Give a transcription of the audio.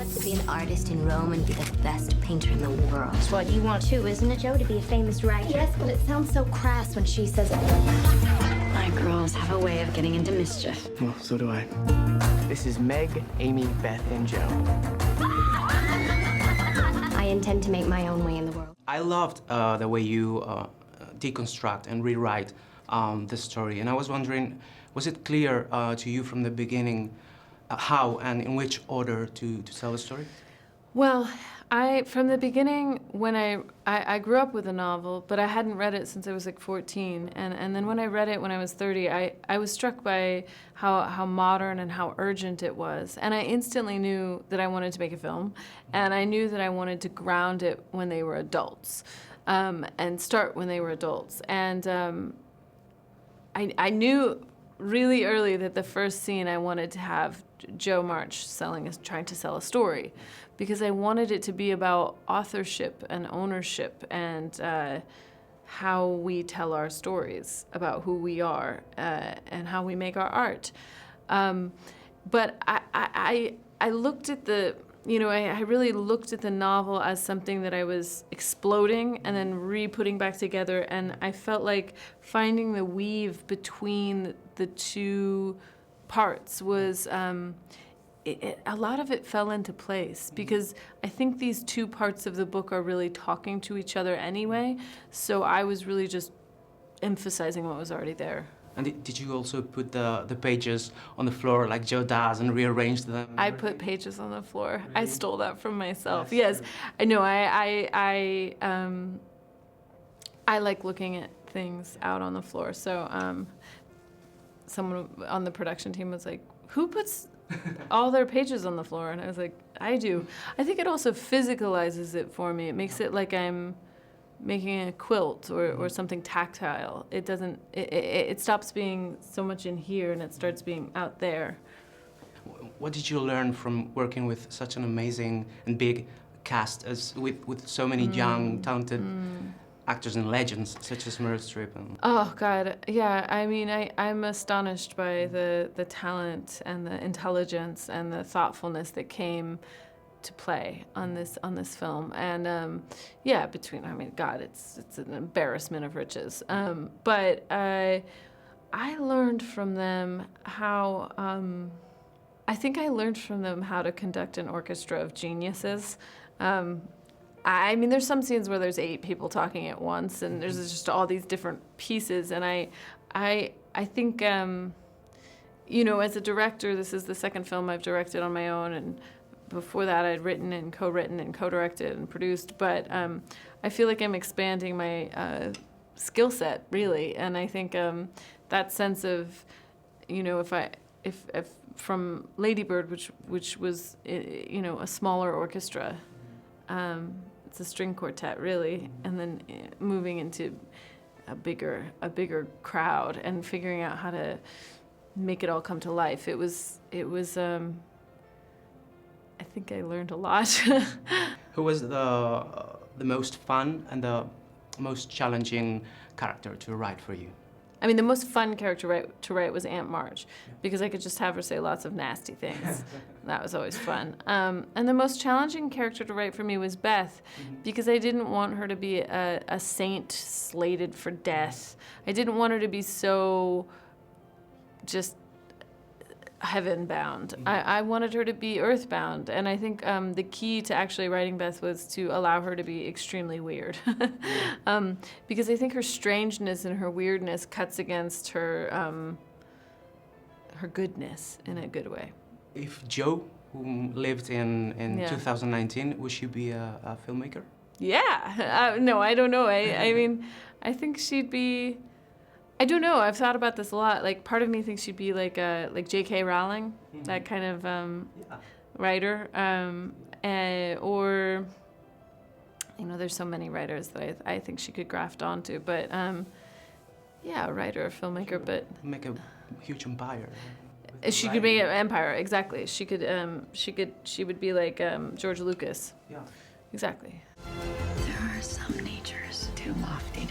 wants to be an artist in Rome and be the best painter in the world. That's what you want too, isn't it, Joe? To be a famous writer? Yes, but it sounds so crass when she says it. My girls have a way of getting into mischief. Well, so do I. This is Meg, Amy, Beth, and Joe. I intend to make my own way in the world. I loved the way you deconstruct and rewrite the story, and I was wondering, was it clear to you from the beginning how and in which order to tell the story? Well, from the beginning, when I grew up with a novel, but I hadn't read it since I was like 14, and then when I read it when I was 30, I was struck by how modern and how urgent it was, and I instantly knew that I wanted to make a film, and I knew that I wanted to ground it when they were adults, and start when they were adults, and I knew really early that the first scene I wanted to have Joe March trying to sell a story, because I wanted it to be about authorship and ownership and how we tell our stories about who we are and how we make our art. But I looked at I really looked at the novel as something that I was exploding and then re-putting back together, and I felt like finding the weave between the two parts was, a lot of it fell into place, because I think these two parts of the book are really talking to each other anyway, so I was really just emphasizing what was already there. And did you also put the pages on the floor like Joe does and rearrange them? I put pages on the floor. Really? I stole that from myself. Yes. Yes, I know. I like looking at things out on the floor. So someone on the production team was like, "Who puts all their pages on the floor?" And I was like, "I do." I think it also physicalizes it for me. It makes it like I'm making a quilt or something tactile. It doesn't, it stops being so much in here and it starts being out there. What did you learn from working with such an amazing and big cast with so many young, talented actors and legends such as Meryl Streep? Oh God, yeah. I mean, I'm astonished by the talent and the intelligence and the thoughtfulness that came to play on this film, and yeah, God, it's an embarrassment of riches. But I learned from them how I learned from them how to conduct an orchestra of geniuses. I mean, there's some scenes where there's 8 people talking at once, and there's just all these different pieces, and I think as a director, this is the second film I've directed on my own, and before that, I'd written and co-directed and produced, but I feel like I'm expanding my skill set, really, and I think that sense of, if from Lady Bird, which was, a smaller orchestra, it's a string quartet, really, and then moving into a bigger crowd and figuring out how to make it all come to life. It was. I think I learned a lot. Who was the most fun and the most challenging character to write for you? I mean, the most fun character to write was Aunt March, because I could just have her say lots of nasty things. That was always fun. And the most challenging character to write for me was Beth, because I didn't want her to be a saint slated for death. I didn't want her to be so just heaven-bound. I wanted her to be earth-bound, and I think the key to actually writing Beth was to allow her to be extremely weird. Because I think her strangeness and her weirdness cuts against her goodness in a good way. If Joe, who lived in 2019, would she be a filmmaker? Yeah. No, I don't know. I mean, I think she'd be... I don't know. I've thought about this a lot. Like, part of me thinks she'd be like J.K. Rowling, that kind of writer, or there's so many writers that I think she could graft onto. But yeah, a writer, a filmmaker, but make a huge empire. She could make an empire. Exactly. She would be like George Lucas. Yeah. Exactly. There are some natures too lofty